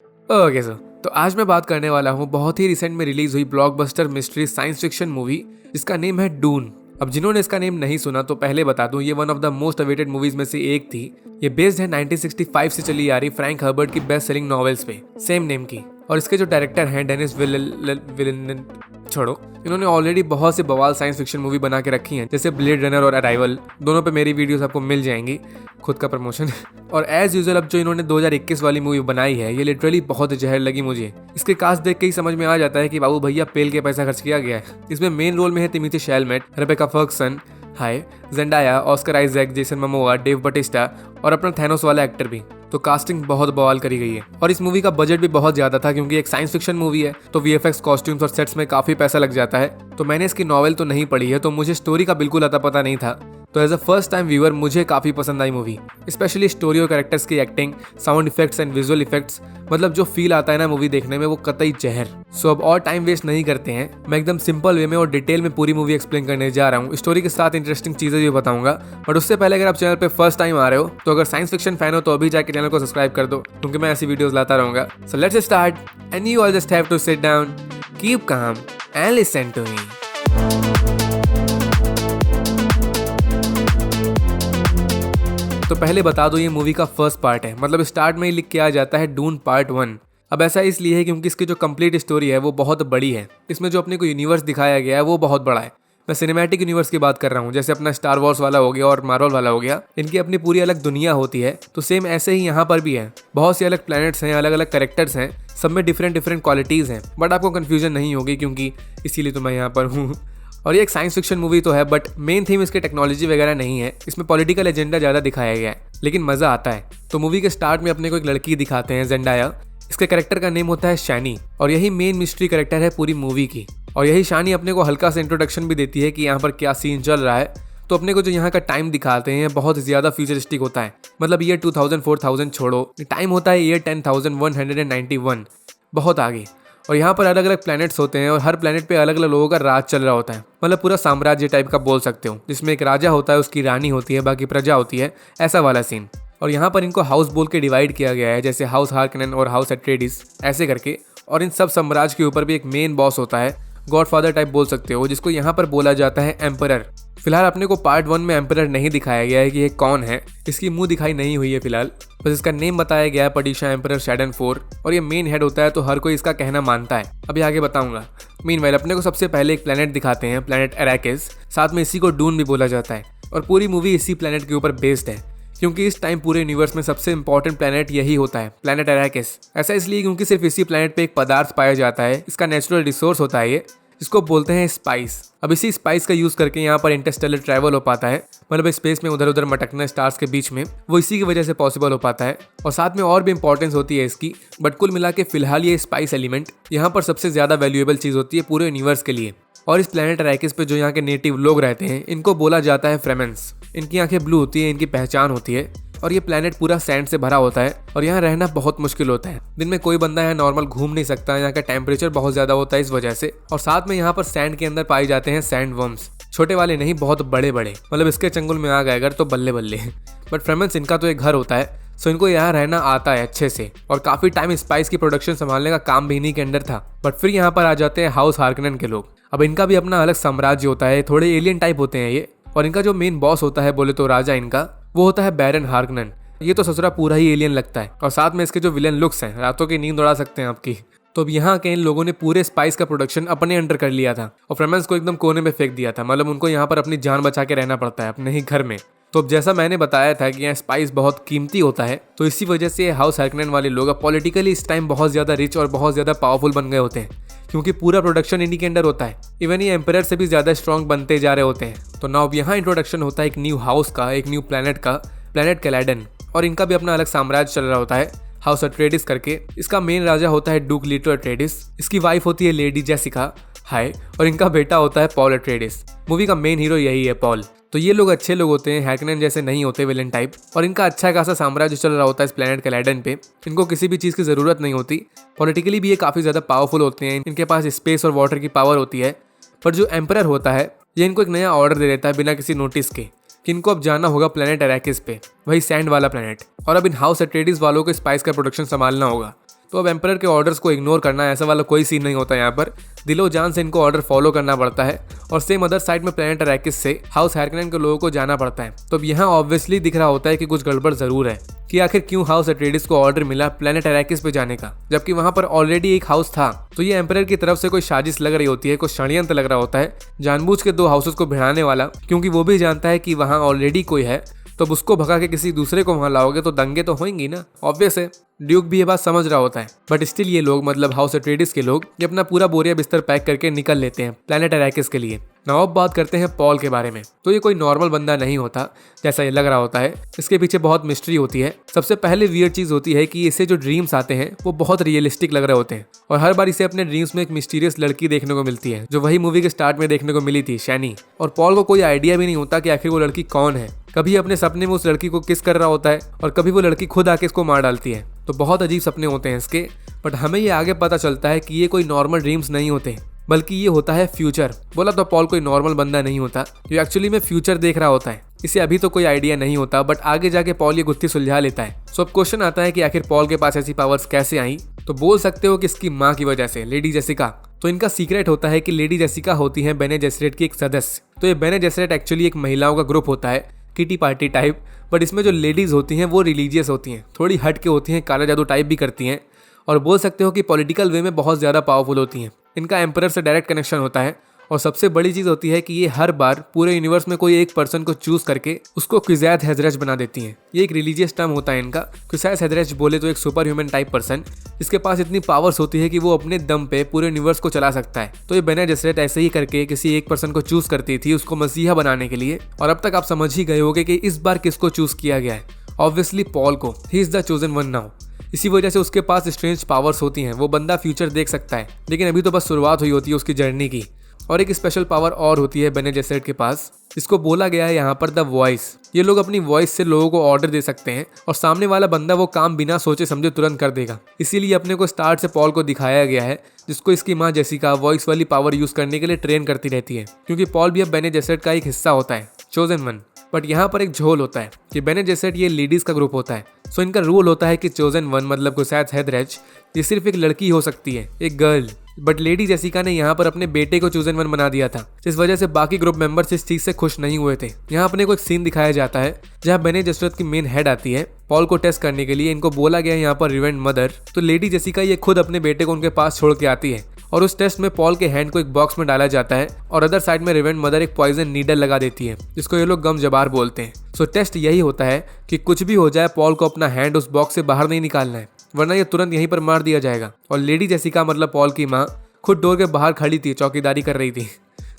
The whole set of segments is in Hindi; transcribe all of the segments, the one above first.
ओके सर, तो आज मैं बात करने वाला हूँ बहुत ही रिसेंट में रिलीज हुई blockbuster mystery science fiction movie जिसका नेम है डून। अब जिन्होंने इसका नेम नहीं सुना तो पहले बता दूं, ये one of the most awaited movies में से एक थी। ये बेस्ड है 1965 से चली आ रही फ्रैंक हर्बर्ट की बेस्ट सेलिंग नॉवेल्स पे सेम नेम की। और इसके जो डायरेक्टर हैं डेनिस विलन छोड़ो, इन्होंने ऑलरेडी बहुत से बवाल साइंस फिक्शन मूवी बना के रखी हैं, जैसे ब्लेड रनर और अराइवल। दोनों पे मेरी वीडियोस आपको मिल जाएंगी, खुद का प्रमोशन। और एज यूजुअल अब जो इन्होंने 2021 वाली मूवी बनाई है, ये लिटरली बहुत जहर लगी मुझे। इसके कास्ट देख के ही समझ में आ जाता है कि बाबू भैया पेल के पैसा खर्च किया गया है। इसमें मेन रोल में है Timothee Chalamet, Rebecca Ferguson, Zendaya, Oscar Isaac, Jason Momoa, Dave Bautista और अपना थैनोस वाला एक्टर भी। तो कास्टिंग बहुत बवाल करी गई है। और इस मूवी का बजट भी बहुत ज्यादा था, क्योंकि एक साइंस फिक्शन मूवी है तो वीएफएक्स, कॉस्ट्यूम्स और सेट्स में काफी पैसा लग जाता है। तो मैंने इसकी नॉवेल तो नहीं पढ़ी है, तो मुझे स्टोरी का बिल्कुल अता पता नहीं था। तो as a first time viewer मुझे काफी पसंद आई मूवी, स्पेशली स्टोरी और कैरेक्टर्स की acting, sound effects and visual effects. मतलब जो फील आता है ना मूवी देखने में, वो कतई जहर। सो अब और टाइम वेस्ट नहीं करते हैं, मैं एकदम सिंपल वे में और डिटेल में पूरी मूवी एक्सप्लेन करने जा रहा हूँ। स्टोरी के साथ इंटरेस्टिंग चीजें भी बताऊंगा, बट उससे पहले अगर आप चैनल पे फर्स्ट टाइम आ रहे हो तो अगर साइंस फिक्शन फैन हो तो अभी जाके चैनल को सब्सक्राइब कर दो, क्योंकि मैं ऐसी वीडियोस लाता रहूंगा। So let's start and you all just have to sit down, keep calm and listen to me. तो पहले बता दो, ये मूवी का फर्स्ट पार्ट है, मतलब स्टार्ट में ही लिख के आ जाता है डून पार्ट 1। अब ऐसा इसलिए है क्योंकि इसकी जो कंप्लीट स्टोरी है वो बहुत बड़ी है। इसमें जो अपने को यूनिवर्स दिखाया गया है वो बहुत बड़ा है। मैं सिनेमैटिक यूनिवर्स की बात कर रहा हूँ, जैसे अपना स्टार वॉर्स वाला हो गया और मार्वल वाला हो गया। इनकी अपनी पूरी अलग दुनिया होती है, तो सेम ऐसे ही यहाँ पर भी है। बहुत सी अलग प्लैनेट्स हैं, अलग अलग कैरेक्टर्स हैं, सब में डिफरेंट डिफरेंट क्वालिटीज़ हैं। बट आपको कन्फ्यूजन नहीं होगी, क्योंकि इसीलिए तो मैं यहाँ पर हूँ। और ये एक साइंस फिक्शन मूवी तो है, बट मेन थीम इसके टेक्नोलॉजी वगैरह नहीं है। इसमें पॉलिटिकल एजेंडा ज़्यादा दिखाया गया है, लेकिन मज़ा आता है। तो मूवी के स्टार्ट में अपने को एक लड़की दिखाते हैं, जेंडाया। इसके कैरेक्टर का नेम होता है शैनी, और यही मेन मिस्ट्री कैरेक्टर है पूरी मूवी की। और यही शानी अपने को हल्का सा इंट्रोडक्शन भी देती है कि यहाँ पर क्या सीन चल रहा है। तो अपने को जो यहाँ का टाइम दिखाते हैं बहुत ज़्यादा फ्यूचरिस्टिक होता है, मतलब ईयर 2000 4000 छोड़ो, टाइम होता है ईयर 10191, बहुत आगे। और यहाँ पर अलग अलग प्लैनेट्स होते हैं और हर प्लैनेट पे अलग अलग लोगों का राज चल रहा होता है, मतलब पूरा साम्राज्य टाइप का बोल सकते हो, जिसमें एक राजा होता है, उसकी रानी होती है, बाकी प्रजा होती है, ऐसा वाला सीन। और यहाँ पर इनको हाउस बोल के डिवाइड किया गया है, जैसे हाउस हार्कनेन और हाउस एट्रेडिस ऐसे करके। और इन सब साम्राज्य के ऊपर भी एक मेन बॉस होता है, गॉडफादर टाइप बोल सकते हो, जिसको यहाँ पर बोला जाता है एम्परर। फिलहाल अपने को पार्ट 1 में एम्परर नहीं दिखाया गया है कि ये कौन है, इसकी मुंह दिखाई नहीं हुई है फिलहाल, बस इसका नेम बताया गया है पटिशा एम्परर शैडन 4। और ये मेन हेड होता है, तो हर कोई इसका कहना मानता है, अभी आगे बताऊंगा। मीनवाइल अपने को सबसे पहले एक प्लेनेट दिखाते हैं, प्लेनेट अरैकिस, साथ में इसी को डून भी बोला जाता है। और पूरी मूवी इसी प्लेनेट के ऊपर बेस्ड है, क्योंकि इस टाइम पूरे यूनिवर्स में सबसे इंपॉर्टेंट प्लेनेट यही होता है, प्लेनेट अरैकिस। ऐसा इसलिए क्योंकि सिर्फ इसी प्लेनेट पे एक पदार्थ पाया जाता है, इसका नेचुरल रिसोर्स होता है ये, जिसको बोलते हैं स्पाइस। अब इसी स्पाइस का यूज करके यहाँ पर इंटरस्टेलर ट्रैवल हो पाता है, मतलब स्पेस में उधर उधर मटकना स्टार्स के बीच में, वो इसी की वजह से पॉसिबल हो पाता है। और साथ में और भी इंपॉर्टेंस होती है इसकी, बट कुल मिला के फिलहाल ये स्पाइस एलिमेंट यहाँ पर सबसे ज्यादा वैल्यूएबल चीज होती है पूरे यूनिवर्स के लिए। और इस प्लेनेट अरैकिस पे जो यहाँ के नेटिव लोग रहते हैं, इनको बोला जाता है फ्रेमेंस। इनकी आंखें ब्लू होती है, इनकी पहचान होती है। और ये प्लेनेट पूरा सैंड से भरा होता है और यहाँ रहना बहुत मुश्किल होता है। दिन में कोई बंदा यहाँ नॉर्मल घूम नहीं सकता, यहाँ का टेम्परेचर बहुत ज्यादा होता है इस वजह से। और साथ में यहाँ पर सैंड के अंदर पाए जाते हैं सैंड वर्म्स, छोटे वाले नहीं, बहुत बड़े बड़े, मतलब इसके चंगुल में आ गए अगर तो बल्ले बल्ले। बट फ्रेमेंस इनका तो एक घर होता है, सो इनको यहाँ रहना आता है अच्छे से। और काफी टाइम स्पाइस की प्रोडक्शन संभालने का काम भी इन्हीं के अंडर था। बट फिर यहाँ पर आ जाते हैं हाउस हार्कनेन के लोग। अब इनका भी अपना अलग साम्राज्य होता है, थोड़े एलियन टाइप होते हैं ये। और इनका जो मेन बॉस होता है, बोले तो राजा इनका, वो होता है बैरन हार्कनेन। ये तो ससुरा पूरा ही एलियन लगता है। और साथ में इसके जो विलेन लुक्स हैं, रातों की नींद उड़ा सकते हैं आपकी। तो अब यहाँ के इन लोगों ने पूरे स्पाइस का प्रोडक्शन अपने अंडर कर लिया था और फ्रेमेंस को एकदम कोने में फेंक दिया था, मतलब उनको यहाँ पर अपनी जान बचा के रहना पड़ता है अपने ही घर में। तो अब जैसा मैंने बताया था कि यहाँ स्पाइस बहुत कीमती होता है, तो इसी वजह से हाउस हार्कनेन वाले लोग अब पॉलिटिकली इस टाइम बहुत ज्यादा रिच और बहुत ज्यादा पावरफुल बन गए होते हैं, क्योंकि पूरा प्रोडक्शन इन्हीं के अंडर होता है। इवन ये एम्परर से भी ज्यादा स्ट्रॉन्ग बनते जा रहे होते हैं। तो नाउ यहाँ इंट्रोडक्शन होता है एक न्यू हाउस का, एक न्यू प्लेनेट का, प्लेनेट कैलाडन। और इनका भी अपना अलग साम्राज्य चल रहा होता है, हाउस अट्रेडिस करके। इसका मेन राजा होता है डूक लीटो अट्रेडिस, इसकी वाइफ होती है लेडी जेसिका, और इनका बेटा होता है पॉल अट्रेडिस। मूवी का मेन हीरो यही है, पॉल। तो ये लोग अच्छे लोग होते हैं, हार्कनेन जैसे नहीं होते विलेन टाइप। और इनका अच्छा खासा साम्राज्य चल रहा होता है इस प्लेनेट कैलाडन पे। इनको किसी भी चीज़ की ज़रूरत नहीं होती। पॉलिटिकली भी ये काफ़ी ज़्यादा पावरफुल होते हैं, इनके पास स्पेस और वाटर की पावर होती है। पर जो एम्परर होता है, ये इनको एक नया ऑर्डर दे देता है बिना किसी नोटिस के, कि इनको अब जाना होगा प्लेनेट अरैकिस पे, वही सैंड वाला प्लेनेट। और अब इन हाउस अट्रेडिस वालों को स्पाइस का प्रोडक्शन संभालना होगा। तो अब एम्परर के ऑर्डर्स को इग्नोर करना ऐसा वाला कोई सीन नहीं होता यहाँ पर। दिलो जान से इनको ऑर्डर फॉलो करना पड़ता है और सेम अदर साइड में प्लेनेट अरैकिस से हाउस हार्कोनेन के लोगों को जाना पड़ता है। तो अब यहाँ ऑब्वियसली दिख रहा होता है कि कुछ गड़बड़ जरूर है कि आखिर क्यों हाउस अट्रेडिस को ऑर्डर मिला प्लेनेट अरैकिस पे जाने का, जबकि वहां पर ऑलरेडी एक हाउस था। तो ये एम्परर की तरफ से कोई साजिश लग रही होती है, कोई षड्यंत्र लग रहा होता है जानबूझ के दो हाउसेस को भिड़ाने वाला, क्योंकि वो भी जानता है कि वहां ऑलरेडी कोई है, तो अब उसको भगा के किसी दूसरे को वहां लाओगे तो दंगे तो होंगी ना, ऑब्वियस है। ड्यूक भी ये बात समझ रहा होता है, बट स्टिल ये लोग मतलब हाउस अट्रेडिस के लोग ये अपना पूरा बोरिया बिस्तर पैक करके निकल लेते हैं प्लेनेट अरैकिस के लिए। नाउ अब बात करते हैं पॉल के बारे में। तो ये कोई नॉर्मल बंदा नहीं होता जैसा ये लग रहा होता है, इसके पीछे बहुत मिस्ट्री होती है। सबसे पहले वियर्ड चीज होती है कि इसे जो ड्रीम्स आते हैं वो बहुत रियलिस्टिक लग रहे होते हैं और हर बार इसे अपने ड्रीम्स में एक मिस्टीरियस लड़की देखने को मिलती है, जो वही मूवी के स्टार्ट में देखने को मिली थी, शैनी। और पॉल को कोई आइडिया भी नहीं होता कि आखिर वो लड़की कौन है। कभी अपने सपने में उस लड़की को किस कर रहा होता है और कभी वो लड़की खुद आके इसको मार डालती है। तो बहुत अजीब सपने होते हैं इसके, बट हमें ये आगे पता चलता है कि ये कोई नॉर्मल ड्रीम्स नहीं होते, बल्कि ये होता है फ्यूचर। बोला तो पॉल कोई नॉर्मल बंदा नहीं होता जो एक्चुअली में फ्यूचर देख रहा होता है। इसे अभी तो कोई आइडिया नहीं होता, बट आगे जाके पॉल ये गुत्थी सुलझा लेता है। सो अब क्वेश्चन आता है कि आखिर पॉल के पास ऐसी पावर्स कैसे आई। तो बोल सकते हो कि इसकी माँ की वजह से, लेडी जेसिका। तो इनका सीक्रेट होता है कि लेडी जेसिका होती है बेने जेसरेट की एक सदस्य। तो ये बेने जेसरेट एक्चुअली एक महिलाओं का ग्रुप होता है, किटी पार्टी टाइप, बट इसमें जो लेडीज होती हैं वो रिलीजियस होती हैं, थोड़ी हट के होती हैं, काला जादू टाइप भी करती हैं और बोल सकते हो कि पॉलिटिकल वे में बहुत ज़्यादा पावरफुल होती हैं। इनका एम्परर से डायरेक्ट कनेक्शन होता है और सबसे बड़ी चीज़ होती है कि ये हर बार पूरे यूनिवर्स में कोई एक पर्सन को चूज करके उसको क्विज़ैथ हेजरेच बना देती हैं। ये एक रिलीजियस टर्म होता है इनका। क्विज़ैथ हेजरेच बोले तो एक सुपर ह्यूमन टाइप पर्सन जिसके पास इतनी पावर्स होती है कि वो अपने दम पे पूरे यूनिवर्स को चला सकता है। तो ये बेने जेसरेट ऐसे ही करके किसी एक पर्सन को चूज करती थी उसको मसीहा बनाने के लिए। और अब तक आप समझ ही गए होगे कि इस बार किसको चूज किया गया है। ऑब्वियसली पॉल को। He is the chosen one now. इसी वजह से उसके पास स्ट्रेंज पावर्स होती हैं। वो बंदा फ्यूचर देख सकता है, लेकिन अभी तो बस शुरुआत हुई होती है उसकी जर्नी की। और एक स्पेशल पावर और होती है बेने जेसरेट के पास, जिसको बोला गया है यहाँ पर द वॉइस। ये लोग अपनी वॉइस से लोगों को ऑर्डर दे सकते हैं और सामने वाला बंदा वो काम बिना सोचे समझे तुरंत कर देगा। इसीलिए अपने को स्टार्ट से पॉल को दिखाया गया है, जिसको इसकी माँ जेसिका वॉइस वाली पावर यूज करने के लिए ट्रेन करती रहती है, क्योंकि पॉल भी अब बेने जेसरेट का एक हिस्सा होता है, चोजन वन। बट यहाँ पर एक झोल होता है कि बेने जेसरेट ये लेडीज का ग्रुप होता है। सो इनका रूल होता है कि चोजन वन मतलब क्विज़ैथ हेजरेच ये सिर्फ एक लड़की हो सकती है, एक गर्ल। बट लेडी जेसिका ने यहाँ पर अपने बेटे को चोजन वन बना दिया था, जिस वजह से बाकी ग्रुप मेंबर्स इस चीज से खुश नहीं हुए थे। यहाँ अपने को एक सीन दिखाया जाता है जहाँ बेने जेसरेट की मेन हेड आती है पॉल को टेस्ट करने के लिए। इनको बोला गया है यहाँ पर रिवेंट मदर। तो लेडी जेसिका ये खुद अपने बेटे को उनके पास छोड़ के आती है और उस टेस्ट में पॉल के हैंड को एक बॉक्स में डाला जाता है और अदर साइड में रिवेंट मदर एक पॉइजन नीडल लगा देती है, जिसको ये लोग गम जबार बोलते हैं। सो टेस्ट यही होता है कि कुछ भी हो जाए पॉल को अपना हैंड उस बॉक्स से बाहर नहीं निकालना है, वरना ये तुरंत यहीं पर मार दिया जाएगा। और लेडी जेसिका मतलब पॉल की माँ खुद डोर के बाहर खड़ी थी, चौकीदारी कर रही थी।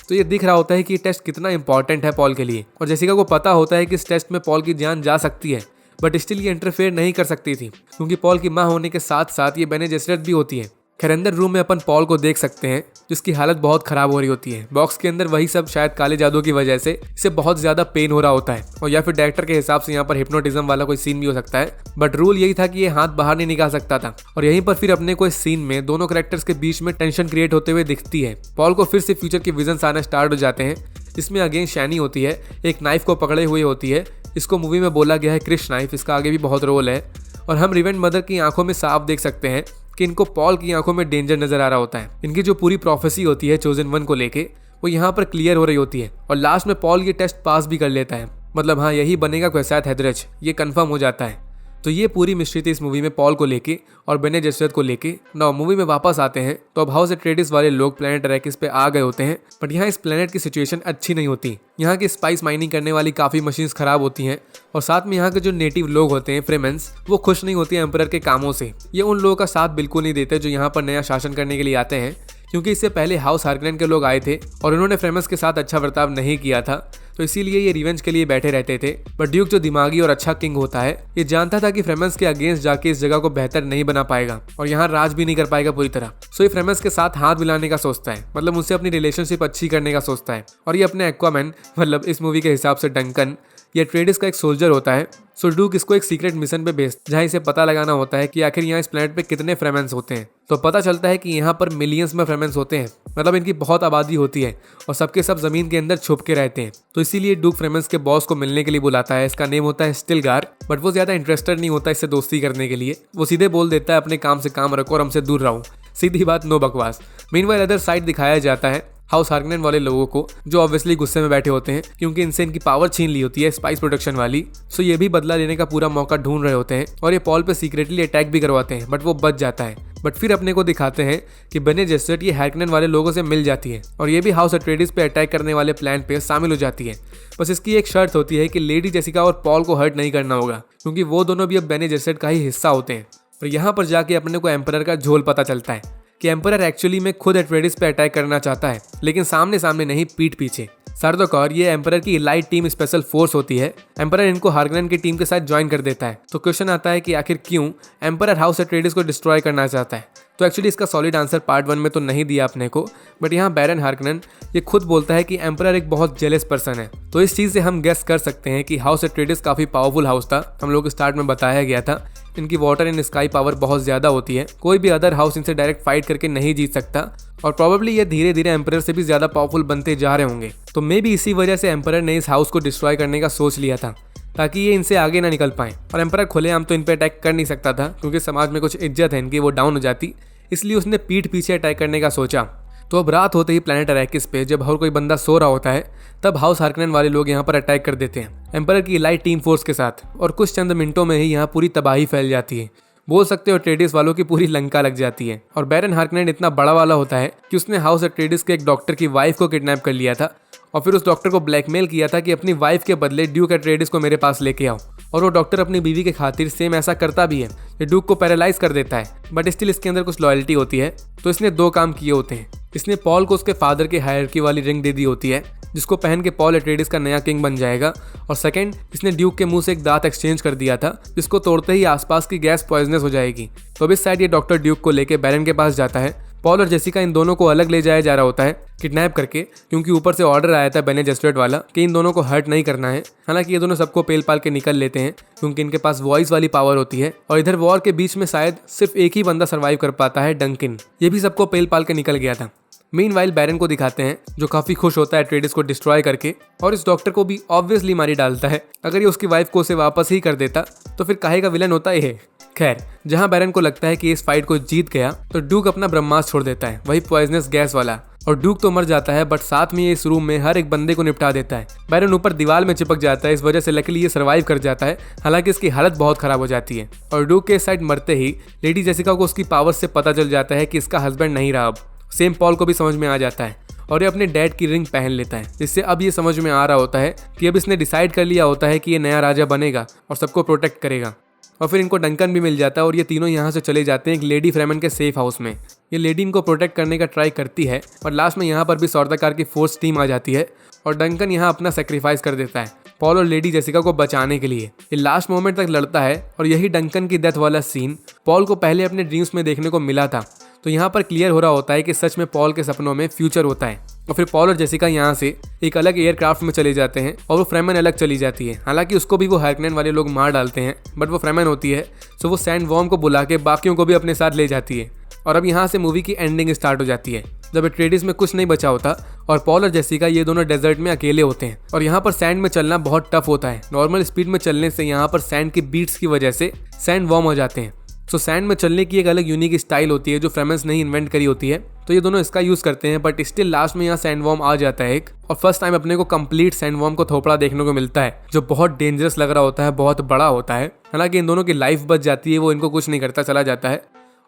तो ये दिख रहा होता है कि टेस्ट कितना इंपॉर्टेंट है पॉल के लिए। और जेसिका को पता होता है कि इस टेस्ट में पॉल की जान जा सकती है, बट स्टिल ये इंटरफेयर नहीं कर सकती थी, क्योंकि पॉल की माँ होने के साथ साथ ये बेने जेसरेट भी होती है। खैर अंदर रूम में अपन पॉल को देख सकते हैं, जिसकी हालत बहुत खराब हो रही होती है। बॉक्स के अंदर वही सब शायद काले जादू की वजह से इसे बहुत ज्यादा पेन हो रहा होता है, और या फिर डायरेक्टर के हिसाब से यहाँ पर हिप्नोटिज्म वाला कोई सीन भी हो सकता है। बट रूल यही था कि ये हाथ बाहर नहीं निकाल सकता था। और यहीं पर फिर अपने को इस सीन में दोनों कैरेक्टर्स के बीच में टेंशन क्रिएट होते हुए दिखती है। पॉल को फिर से फ्यूचर के विजन्स आना स्टार्ट हो जाते हैं। इसमें अगेन शैनी होती है, एक नाइफ को पकड़े हुए होती है। इसको मूवी में बोला गया है क्रिश नाइफ, इसका आगे भी बहुत रोल है। और हम रिवेंट मदर की आंखों में साफ देख सकते हैं कि इनको पॉल की आंखों में डेंजर नजर आ रहा होता है। इनकी जो पूरी प्रोफेसी होती है चोजन वन को लेके, वो यहाँ पर क्लियर हो रही होती है। और लास्ट में पॉल ये टेस्ट पास भी कर लेता है, मतलब हाँ यही बनेगा क्विज़ैथ हेजरेच, ये कंफर्म हो जाता है। तो ये पूरी मिस्ट्री थी इस मूवी में पॉल को लेके और बेने जेसरेट को लेके। नाउ मूवी में वापस आते हैं तो अब हाउस अट्रेडिस वाले लोग प्लेनेट अरैकिस पे आ गए होते हैं, बट यहाँ इस प्लेनेट की सिचुएशन अच्छी नहीं होती। यहाँ की स्पाइस माइनिंग करने वाली काफी मशीन्स खराब होती हैं, और साथ में यहाँ के जो नेटिव लोग होते हैं फ्रेमेंस, वो खुश नहीं होती है एम्परर के कामों से। ये उन लोगों का साथ बिल्कुल नहीं देते जो यहाँ पर नया शासन करने के लिए आते हैं, क्योंकि इससे पहले हाउस हार्कोनेन के लोग आए थे और उन्होंने फ्रेमेंस के साथ अच्छा बर्ताव नहीं किया था, तो इसीलिए ये रिवेंज के लिए बैठे रहते थे। बट ड्यूक जो दिमागी और अच्छा किंग होता है, ये जानता था कि फ्रेमेंस के अगेंस्ट जाके इस जगह को बेहतर नहीं बना पाएगा और यहाँ राज भी नहीं कर पाएगा पूरी तरह। सो ये फ्रेमेंस के साथ हाथ मिलाने का सोचता है, मतलब उनसे अपनी रिलेशनशिप अच्छी करने का सोचता है। और ये अपने एक्वामैन मतलब इस मूवी के हिसाब से डंकन ये अट्रेडिस का एक सोल्जर होता है। सो डूक इसको एक सीक्रेट मिशन पे भेजता है जहाँ इसे पता लगाना होता है कि आखिर यहाँ इस प्लेनेट पे कितने फ्रेमेंस होते हैं। तो पता चलता है कि यहाँ पर मिलियंस में फ्रेमेंस होते हैं, मतलब इनकी बहुत आबादी होती है और सबके सब जमीन के अंदर छुप के रहते हैं। तो इसीलिए डूक फ्रेमेंस के बॉस को मिलने के लिए बुलाता है। इसका नेम होता है स्टिलगार, बट वो ज्यादा इंटरेस्टेड नहीं होता इससे दोस्ती करने के लिए। वो सीधे बोल देता है अपने काम से काम रखो और हमसे दूर रहो, सीधी बात, नो बकवास। मीनवाइल अदर साइड दिखाया जाता है हाउस हार्कनेन वाले लोगों को, जो ऑब्वियसली गुस्से में बैठे होते हैं क्योंकि इनसे इनकी पावर छीन ली होती है स्पाइस प्रोटेक्शन वाली। सो ये भी बदला लेने का पूरा मौका ढूंढ रहे होते हैं और ये पॉल पे सीक्रेटली अटैक भी करवाते हैं, बट वो बच जाता है। बट फिर अपने को दिखाते हैं कि बेने जेसर्ट ये हार्कनेन वाले लोगों से मिल जाती है और ये भी हाउस अट्रेडिस पे अटैक करने वाले प्लान पे शामिल हो जाती है। बस इसकी एक शर्त होती है कि लेडी जेसिका और पॉल को हर्ट नहीं करना होगा, क्योंकि वो दोनों भी अब बेने जेसर्ट का ही हिस्सा होते हैं। और यहाँ पर जाके अपने को एम्परर का झोल पता चलता है कि एम्परर एक्चुअली में खुद अट्रेडिस पे अटैक करना चाहता है, लेकिन सामने सामने नहीं, पीठ पीछे। सर्दोकॉर ये एम्परर की इलाइट टीम स्पेशल फोर्स होती है। एम्परर इनको हार्कनेन की टीम के साथ ज्वाइन कर देता है। तो क्वेश्चन आता है कि आखिर क्यों एम्परर हाउस अट्रेडिस को डिस्ट्रॉय करना चाहता है। तो एक्चुअली इसका सॉलिड आंसर पार्ट 1 में तो नहीं दिया अपने को, बट यहाँ बैरन हार्कनेन ये खुद बोलता है कि एम्परर एक बहुत जेलस पर्सन है। तो इस चीज से हम गेस कर सकते हैं कि हाउस अट्रेडिस काफी पावरफुल हाउस था। हम लोग स्टार्ट में बताया गया था इनकी वाटर एंड स्काई पावर बहुत ज्यादा होती है, कोई भी अदर हाउस इनसे डायरेक्ट फाइट करके नहीं जीत सकता। और प्रोबेबली ये धीरे धीरे एम्परर से भी ज्यादा पावरफुल बनते जा रहे होंगे। तो मे भी इसी वजह से एम्परर ने इस हाउस को डिस्ट्रॉय करने का सोच लिया था, ताकि ये इनसे आगे ना निकल पाए। और एम्परर खुलेआम तो इन पे अटैक कर नहीं सकता था, क्योंकि समाज में कुछ इज्जत है इनकी, वो डाउन हो जाती। इसलिए उसने पीठ पीछे अटैक करने का सोचा। तो अब रात होते ही प्लैनेट अरैकिस पे जब हर कोई बंदा सो रहा होता है, तब हाउस हार्कनेन वाले लोग यहाँ पर अटैक कर देते हैं एम्परर की इलाइट टीम फोर्स के साथ, और कुछ चंद मिनटों में ही यहाँ पूरी तबाही फैल जाती है। बोल सकते हो अट्रेडिस वालों की पूरी लंका लग जाती है। और बैरन हार्कनेन इतना बड़ा वाला होता है कि उसने हाउस अट्रेडिस के एक डॉक्टर की वाइफ को किडनैप कर लिया था और फिर उस डॉक्टर को ब्लैकमेल किया था कि अपनी वाइफ के बदले ड्यूक अट्रेडिस को मेरे पास लेके आओ। और वो डॉक्टर अपनी बीवी के खातिर सेम ऐसा करता भी है। ये ड्यूक को पैरालाइज कर देता है, बट स्टिल इसके अंदर कुछ लॉयल्टी होती है। तो इसने 2 काम किए होते हैं। इसने पॉल को उसके फादर के हायरकी वाली रिंग दे दी होती है, जिसको पहन के पॉल अट्रेडिस का नया किंग बन जाएगा। और सेकंड, इसने ड्यूक के मुंह से एक दांत एक्सचेंज कर दिया था, जिसको तोड़ते ही आसपास की गैस पॉइजनस हो जाएगी। तो अब इस साइड ये डॉक्टर ड्यूक को लेके बैरन के पास जाता है। पॉल और जेसिका इन दोनों को अलग ले जाया जा रहा होता है किडनैप करके, क्योंकि ऊपर से ऑर्डर आया था बेने जेसर्ट वाला कि इन दोनों को हर्ट नहीं करना है। हालांकि ये दोनों सबको पेल पाल के निकल लेते हैं, क्योंकि इनके पास वॉइस वाली पावर होती है। और इधर वॉर के बीच में शायद सिर्फ एक ही बंदा सर्वाइव कर पाता है, डंकिन। ये भी सबको पेल पाल के निकल गया था। मीनवाइल बैरन को दिखाते हैं, जो काफी खुश होता है अट्रेडिस को डिस्ट्रॉय करके, और इस डॉक्टर को भी ऑब्वियसली मारी डालता है। अगर ये उसकी वाइफ को उसे वापस ही कर देता तो फिर काहे का विलन होता है। खैर, जहां बैरन को लगता है कि इस फाइट को जीत गया, तो ड्यूक अपना ब्रह्मास्त्र छोड़ देता है, वही पॉइजनस गैस वाला। और ड्यूक तो मर जाता है, बट साथ में ये इस रूम में हर एक बंदे को निपटा देता है। बैरन ऊपर दीवार में चिपक जाता है, इस वजह से लकीली ये सर्वाइव कर जाता है। हालांकि इसकी हालत बहुत खराब हो जाती है। और ड्यूक के साइड मरते ही लेडी जेसिका को उसकी पावर से पता चल जाता है कि इसका हस्बैंड नहीं रहा। अब सेम पॉल को भी समझ में आ जाता है और ये अपने डैड की रिंग पहन लेता है, जिससे अब ये समझ में आ रहा होता है कि अब इसने डिसाइड कर लिया होता है कि ये नया राजा बनेगा और सबको प्रोटेक्ट करेगा। और फिर इनको डंकन भी मिल जाता है और ये तीनों यहाँ से चले जाते हैं एक लेडी फ्रेमन के सेफ हाउस में। ये लेडी इनको प्रोटेक्ट करने का ट्राई करती है और लास्ट में यहाँ पर भी सौर्दाकार की फोर्स टीम आ जाती है और डंकन यहाँ अपना सेक्रीफाइस कर देता है पॉल और लेडी जेसिका को बचाने के लिए। ये लास्ट मोमेंट तक लड़ता है और यही डंकन की डेथ वाला सीन पॉल को पहले अपने ड्रीम्स में देखने को मिला था। तो यहाँ पर क्लियर हो रहा होता है कि सच में पॉल के सपनों में फ्यूचर होता है। और फिर पॉल और जेसिका यहाँ से एक अलग एयरक्राफ्ट में चले जाते हैं और वो फ्रेमन अलग चली जाती है। हालांकि उसको भी वो हार्कनेन वाले लोग मार डालते हैं, बट वो फ्रेमन होती है, सो वो सैंड वॉर्म को बुला के बाकियों को भी अपने साथ ले जाती है। और अब यहाँ से मूवी की एंडिंग स्टार्ट हो जाती है, जब अट्रेडिस में कुछ नहीं बचा होता और पॉल और जेसिका ये दोनों डेजर्ट में अकेले होते हैं। और यहाँ पर सैंड में चलना बहुत टफ होता है। नॉर्मल स्पीड में चलने से यहाँ पर सैंड की बीट्स की वजह से सैंड वॉर्म हो जाते हैं। सो सैंड में चलने की एक अलग यूनिक स्टाइल होती है जो फ्रेमेंस ने ही इन्वेंट करी होती है। तो ये दोनों इसका यूज करते हैं, बट स्टिल लास्ट में यहाँ सैंड वॉर्म आ जाता है एक, और फर्स्ट टाइम अपने को कंप्लीट सैंड वॉर्म को थोपड़ा देखने को मिलता है, जो बहुत डेंजरस लग रहा होता है, बहुत बड़ा होता है। हालांकि इन दोनों की लाइफ बच जाती है, वो इनको कुछ नहीं करता, चला जाता है।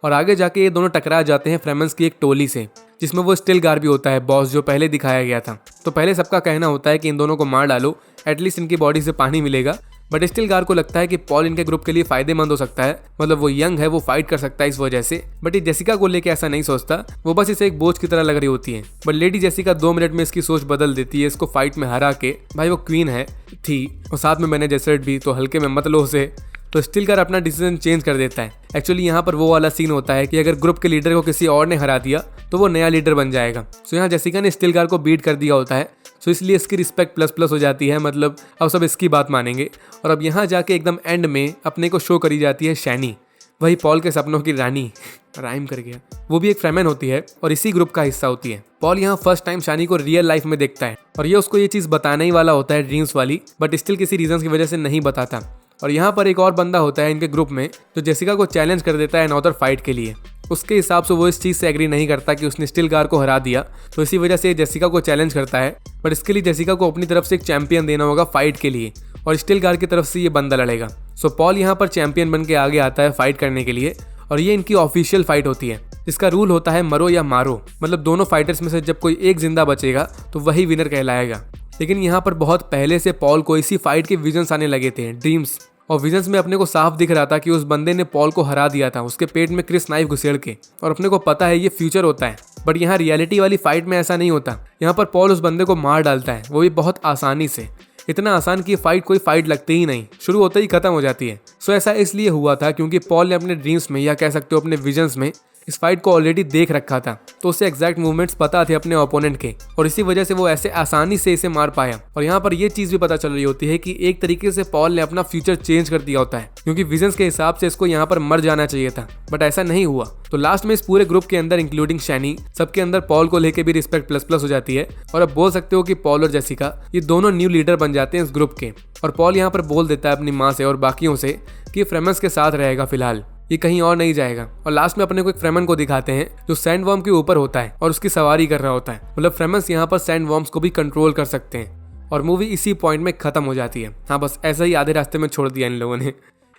और आगे जाके ये दोनों टकरा जाते हैं फ्रेमेंस की एक टोली से, जिसमें वो स्टिलगार भी होता है, बॉस जो पहले दिखाया गया था। तो पहले सबका कहना होता है कि इन दोनों को मार डालो, एटलीस्ट इनकी बॉडी से पानी मिलेगा। बट स्टिलगार को लगता है कि पॉल इनके ग्रुप के लिए फायदेमंद हो सकता है, मतलब वो यंग है, वो फाइट कर सकता है इस वजह से। बट ये जेसिका को लेके ऐसा नहीं सोचता, वो बस इसे एक बोझ की तरह लग रही होती है। बट लेडी जेसिका 2 मिनट में इसकी सोच बदल देती है, इसको फाइट में हरा के। भाई वो क्वीन है थी और साथ में मैंने जेसर्ट भी, तो हल्के में मत लो उसे। तो स्टिलगार अपना डिसीजन चेंज कर देता है। एक्चुअली यहाँ पर वो वाला सीन होता है कि अगर ग्रुप के लीडर को किसी और ने हरा दिया तो वो नया लीडर बन जाएगा। सो यहाँ जेसिका ने स्टिलगार को बीट कर दिया होता है, सो इसलिए इसकी रिस्पेक्ट प्लस प्लस हो जाती है, मतलब अब सब इसकी बात मानेंगे। और अब यहाँ जाके एकदम एंड में अपने को शो करी जाती है शैनी, वही पॉल के सपनों की रानी, राइम कर गया। वो भी एक फ्रेमेन होती है और इसी ग्रुप का हिस्सा होती है। पॉल यहाँ फर्स्ट टाइम शैनी को रियल लाइफ में देखता है और ये उसको ये चीज़ बताने ही वाला होता है ड्रीम्स वाली, बट स्टिल किसी रीजन की वजह से नहीं बताता। और यहाँ पर एक और बंदा होता है इनके ग्रुप में जो जेसिका को चैलेंज कर देता है अनदर फाइट के लिए। उसके हिसाब से वो इस चीज़ से एग्री नहीं करता कि उसने स्टीलगार को हरा दिया, तो इसी वजह से जेसिका को चैलेंज करता है। बट इसके लिए जेसिका को अपनी तरफ से एक चैंपियन देना होगा फाइट के लिए और स्टीलगार की तरफ से ये बंदा लड़ेगा। सो पॉल यहाँ पर चैंपियन बन के आगे आता है फाइट करने के लिए और ये इनकी ऑफिशियल फाइट होती है जिसका रूल होता है मरो या मारो, मतलब दोनों फाइटर्स में से जब कोई एक जिंदा बचेगा तो वही विनर कहलाएगा। लेकिन यहाँ पर बहुत पहले से पॉल को इसी फाइट के विजन्स आने लगे थे, ड्रीम्स। और विजन्स में अपने को साफ दिख रहा था कि उस बंदे ने पॉल को हरा दिया था उसके पेट में क्रिस नाइफ घुसेड़ के, और अपने को पता है ये फ्यूचर होता है। बट यहाँ रियलिटी वाली फाइट में ऐसा नहीं होता। यहाँ पर पॉल उस बंदे को मार डालता है, वो भी बहुत आसानी से, इतना आसान कि फाइट कोई फाइट लगती ही नहीं, शुरू होते ही खत्म हो जाती है। सो ऐसा इसलिए हुआ था क्योंकि पॉल ने अपने ड्रीम्स में या कह सकते हो अपने विजन्स में इस फाइट को ऑलरेडी देख रखा था, तो उसे एग्जैक्ट मूवमेंट्स पता थे अपने ओपोनेंट के, और इसी वजह से वो ऐसे आसानी से इसे मार पाया। और यहाँ पर ये चीज़ भी पता चल रही होती है कि एक तरीके से पॉल ने अपना फ्यूचर चेंज कर दिया होता है, क्योंकि विजन्स के हिसाब से इसको यहाँ पर मर जाना चाहिए था, बट ऐसा नहीं हुआ। तो लास्ट में इस पूरे ग्रुप के अंदर इंक्लूडिंग शैनी, सबके अंदर पॉल को लेके भी रिस्पेक्ट प्लस प्लस हो जाती है। और अब बोल सकते हो कि पॉल और जेसिका ये दोनों न्यू लीडर बन जाते हैं इस ग्रुप के। और पॉल यहाँ पर बोल देता है अपनी माँ से और बाकियों से कि फ्रेमेंस के साथ रहेगा फिलहाल, ये कहीं और नहीं जाएगा। और लास्ट में अपने को एक फ्रेमन को दिखाते हैं जो सैंड वर्म के ऊपर होता है और उसकी सवारी कर रहा होता है, मतलब फ्रेमेंस यहाँ पर सैंड वर्म्स को भी कंट्रोल कर सकते हैं। और मूवी इसी पॉइंट में खत्म हो जाती है। हाँ, बस ऐसा ही आधे रास्ते में छोड़ दिया इन लोगों ने,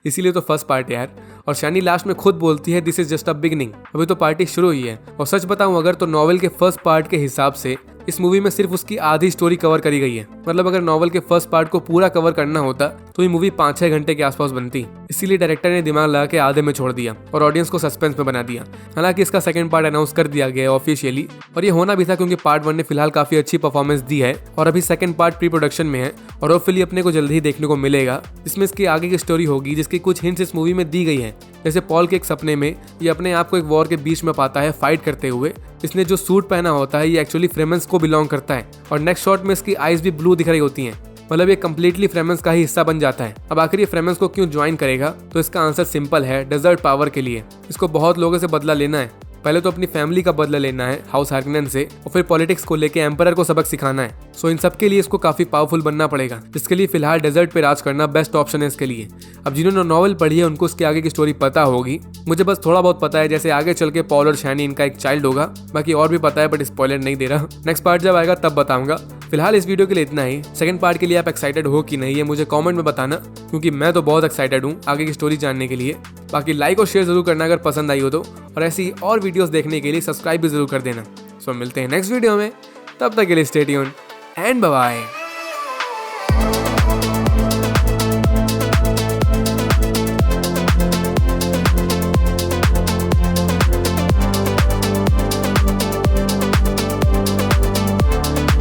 इसीलिए तो फर्स्ट पार्ट है यार। और शैनी लास्ट में खुद बोलती है this is just a beginning, अभी तो पार्टी शुरू हुई है। और सच बताऊं अगर तो नॉवेल के फर्स्ट पार्ट के हिसाब से इस मूवी में सिर्फ उसकी आधी स्टोरी कवर करी गई है। मतलब अगर नॉवेल के फर्स्ट पार्ट को पूरा कवर करना होता तो ये मूवी 5-6 घंटे के आसपास बनती, इसीलिए डायरेक्टर ने दिमाग लगा के आधे में छोड़ दिया और ऑडियंस को सस्पेंस में बना दिया। हालांकि इसका सेकंड पार्ट अनाउंस कर दिया गया है ऑफिशियली, और ये होना भी था क्योंकि पार्ट 1 ने फिलहाल काफी अच्छी परफॉर्मेंस दी है और अभी सेकंड पार्ट प्री प्रोडक्शन में है और होपफुली अपने को जल्दी ही देखने को मिलेगा, जिसमें इसकी आगे की स्टोरी होगी जिसकी कुछ हिंट्स इस मूवी में दी गई है। जैसे पॉल के एक सपने में ये अपने आप को एक वॉर के बीच में पाता है फाइट करते हुए। इसने जो सूट पहना होता है ये एक्चुअली फ्रेमेंस को बिलोंग करता है और नेक्स्ट शॉट में इसकी आईज भी ब्लू दिख रही होती हैं, मतलब ये कम्प्लीटली फ्रेमेंस का ही हिस्सा बन जाता है। अब आखिर ये फ्रेमेंस को क्यों ज्वाइन करेगा, तो इसका आंसर सिंपल है, डेजर्ट पावर के लिए। इसको बहुत लोगों से बदला लेना है, पहले तो अपनी फैमिली का बदला लेना है हाउस हार्कनेन से, और फिर पॉलिटिक्स को लेके एम्परर को सबक सिखाना है। सो इन सब के लिए इसको काफी पावरफुल बनना पड़ेगा, जिसके लिए फिलहाल डेजर्ट पे राज करना बेस्ट ऑप्शन है इसके लिए। अब जिन्होंने नॉवल पढ़ी है उनको उसके आगे की स्टोरी पता होगी, मुझे बस थोड़ा बहुत पता है, जैसे आगे चल के पॉल और शैनी इनका एक चाइल्ड होगा, बाकी और भी पता है बट स्पॉइलर नहीं दे रहा। नेक्स्ट पार्ट जब आएगा तब बताऊंगा। फिलहाल इस वीडियो के लिए इतना ही। सेकंड पार्ट के लिए आप एक्साइटेड हो कि नहीं ये मुझे कमेंट में बताना, क्योंकि मैं तो बहुत एक्साइटेड हूँ आगे की स्टोरी जानने के लिए। बाकी लाइक और शेयर जरूर करना अगर पसंद आई हो तो, और ऐसी और वीडियोस देखने के लिए सब्सक्राइब भी जरूर कर देना। सो मिलते हैं नेक्स्ट वीडियो में, तब तक के लिए stay tuned and bye bye.